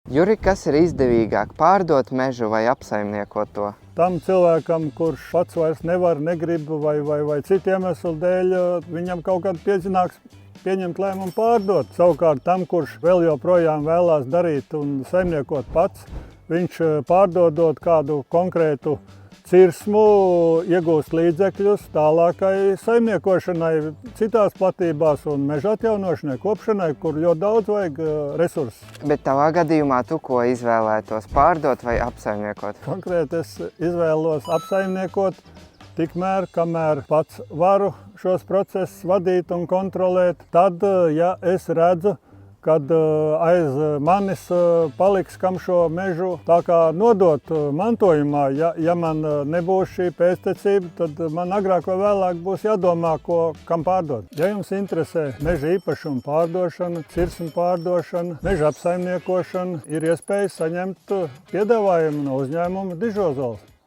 Juri, kas ir izdevīgāk, pārdot mežu vai apsaimniekot to? Tam cilvēkam, kurš pats vairs nevar, negrib vai citu iemeslu dēļ, viņam kaut kad pienāks pieņemt lēmumu pārdot. Savukārt tam, kurš vēl joprojām vēlās darīt un saimniekot pats, viņš pārdodot kādu konkrētu cirsmu, iegūst līdzekļus tālākai saimniekošanai citās platībās un meža atjaunošanai, kopšanai, kur ļoti daudz vajag resursus. Bet tavā gadījumā tu ko izvēlētos, pārdot vai apsaimniekot? Konkrēti es izvēlos apsaimniekot tikmēr, kamēr pats varu šos procesus vadīt un kontrolēt. Tad, ja es redzu, kad aiz manis paliks kam šo mežu tā kā nodot mantojumā, ja man nebūs šī pēctecība, tad man agrāk vai vēlāk būs jādomā, kam pārdot. Ja jums interesē meža īpašuma pārdošana, cirsmu pārdošana, meža apsaimniekošana, ir iespēja saņemt piedāvājumu no uzņēmuma Dižozols.